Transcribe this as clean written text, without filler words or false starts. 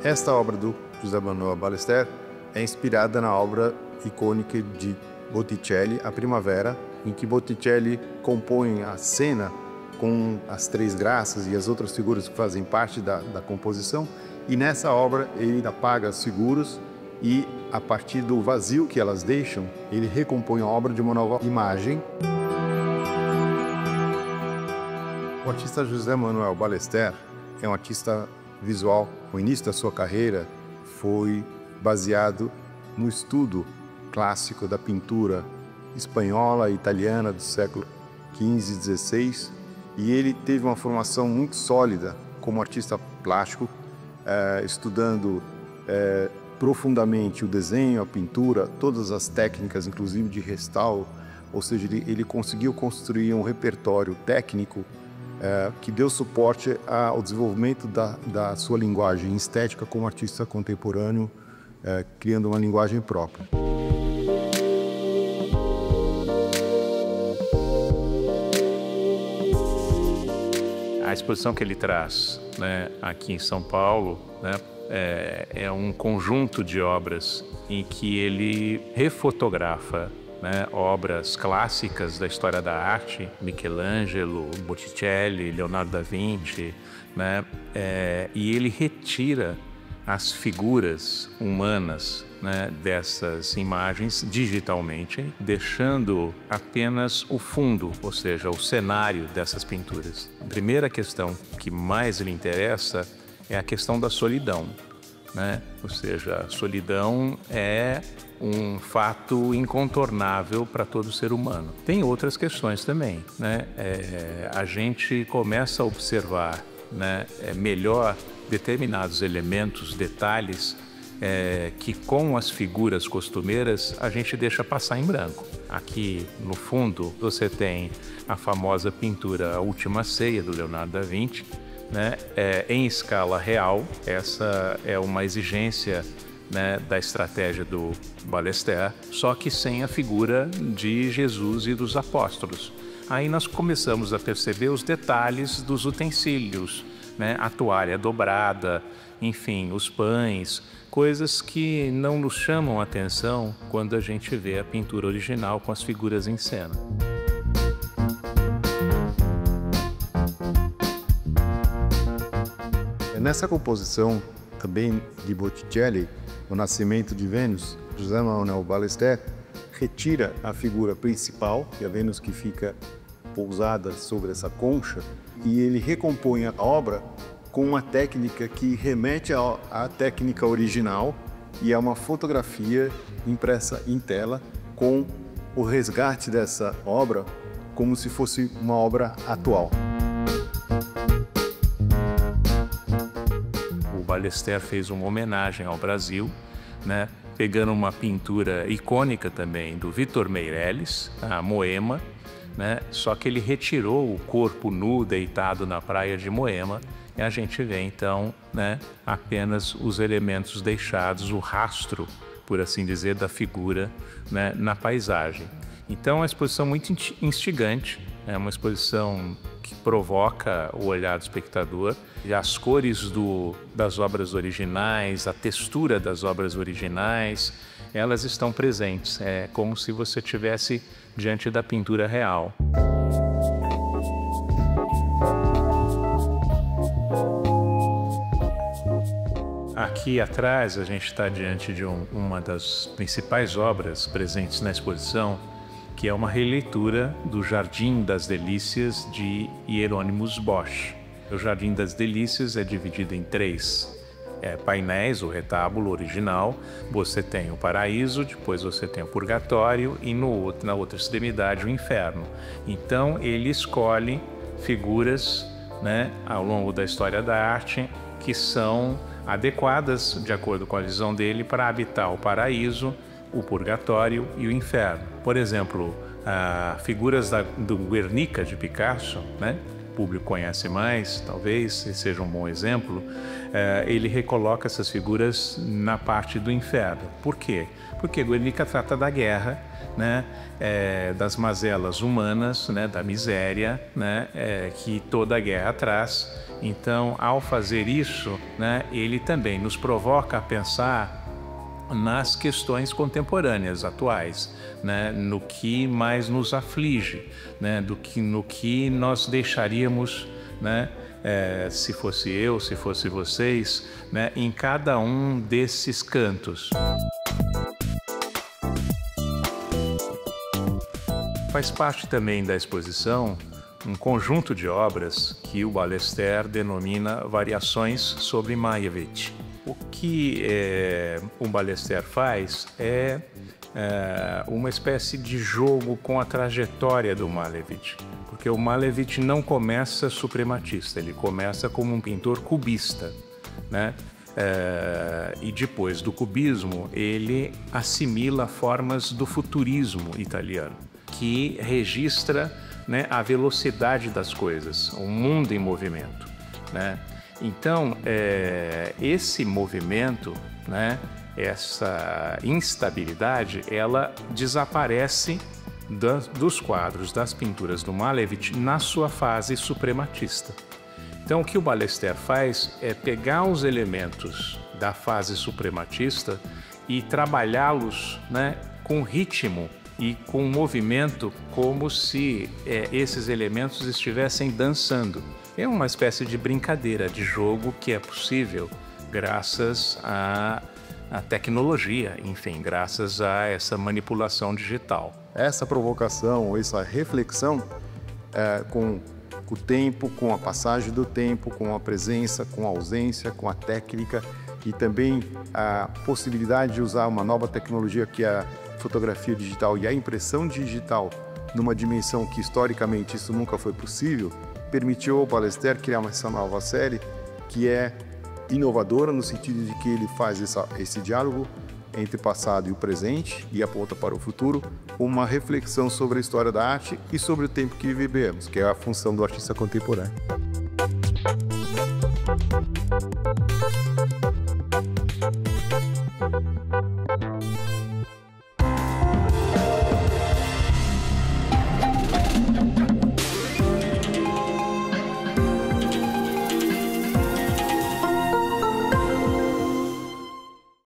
Esta obra do José Manuel Ballester é inspirada na obra icônica de Botticelli, A Primavera, em que Botticelli compõe a cena com as três graças e as outras figuras que fazem parte da composição, e nessa obra ele apaga as figuras e, a partir do vazio que elas deixam, ele recompõe a obra de uma nova imagem. O artista José Manuel Ballester é um artista visual. O início da sua carreira foi baseado no estudo clássico da pintura espanhola e italiana do século XV e XVI, e ele teve uma formação muito sólida como artista plástico, estudando profundamente o desenho, a pintura, todas as técnicas, inclusive de restauro, ou seja, ele conseguiu construir um repertório técnico que deu suporte ao desenvolvimento da sua linguagem estética como artista contemporâneo, criando uma linguagem própria. A exposição que ele traz, né, aqui em São Paulo, né, é um conjunto de obras em que ele refotografa, né, obras clássicas da história da arte, Michelangelo, Botticelli, Leonardo da Vinci, né, e ele retira as figuras humanas, né, dessas imagens digitalmente, deixando apenas o fundo, ou seja, o cenário dessas pinturas. A primeira questão que mais lhe interessa é a questão da solidão, né? Ou seja, a solidão é um fato incontornável para todo ser humano. Tem outras questões também, né? A gente começa a observar, né, melhor determinados elementos, detalhes, que com as figuras costumeiras a gente deixa passar em branco. Aqui no fundo você tem a famosa pintura A Última Ceia, do Leonardo da Vinci, né, em escala real. Essa é uma exigência, né, da estratégia do Ballester, só que sem a figura de Jesus e dos apóstolos. Aí nós começamos a perceber os detalhes dos utensílios, né, a toalha dobrada, enfim, os pães, coisas que não nos chamam a atenção quando a gente vê a pintura original com as figuras em cena. Nessa composição também de Botticelli, O Nascimento de Vênus, José Manuel Ballester retira a figura principal, que é a Vênus que fica pousada sobre essa concha, e ele recompõe a obra com uma técnica que remete à técnica original, e é uma fotografia impressa em tela com o resgate dessa obra como se fosse uma obra atual. O Ballester fez uma homenagem ao Brasil, né, pegando uma pintura icônica também do Victor Meirelles, a Moema, né, só que ele retirou o corpo nu deitado na praia de Moema, e a gente vê então, né, apenas os elementos deixados, o rastro, por assim dizer, da figura, né, na paisagem. Então é uma exposição muito instigante, é uma exposição que provoca o olhar do espectador, e as cores das obras originais, a textura das obras originais, elas estão presentes, é como se você estivesse diante da pintura real. Aqui atrás a gente está diante de uma das principais obras presentes na exposição, que é uma releitura do Jardim das Delícias de Hieronymus Bosch. O Jardim das Delícias é dividido em três painéis, o retábulo original. Você tem o paraíso, depois você tem o purgatório e na outra extremidade o inferno. Então ele escolhe figuras, né, ao longo da história da arte que são adequadas, de acordo com a visão dele, para habitar o paraíso, o purgatório e o inferno. Por exemplo, figuras do Guernica de Picasso, né, público conhece mais, talvez seja um bom exemplo, ele recoloca essas figuras na parte do inferno. Por quê? Porque Guernica trata da guerra, né, das mazelas humanas, né, da miséria, né, que toda a guerra traz. Então, ao fazer isso, né, ele também nos provoca a pensar nas questões contemporâneas, atuais, né, no que mais nos aflige, né, no que nós deixaríamos, né, se fosse eu, se fosse vocês, né, em cada um desses cantos. Faz parte também da exposição um conjunto de obras que o Ballester denomina variações sobre Malevich. O que o Ballester faz é uma espécie de jogo com a trajetória do Malevich, porque o Malevich não começa suprematista, ele começa como um pintor cubista, né? E depois do cubismo ele assimila formas do futurismo italiano, que registra, né, a velocidade das coisas, o mundo em movimento, né? Então, esse movimento, né, essa instabilidade, ela desaparece dos quadros, das pinturas do Malevich na sua fase suprematista. Então, o que o Ballester faz é pegar os elementos da fase suprematista e trabalhá-los, né, com ritmo e com movimento, como se esses elementos estivessem dançando. É uma espécie de brincadeira, de jogo que é possível graças à tecnologia, enfim, graças a essa manipulação digital. Essa provocação ou essa reflexão com o tempo, com a passagem do tempo, com a presença, com a ausência, com a técnica e também a possibilidade de usar uma nova tecnologia que é a fotografia digital e a impressão digital numa dimensão que historicamente isso nunca foi possível, permitiu ao Ballester criar essa nova série que é inovadora no sentido de que ele faz esse diálogo entre o passado e o presente e aponta para o futuro, uma reflexão sobre a história da arte e sobre o tempo que vivemos, que é a função do artista contemporâneo.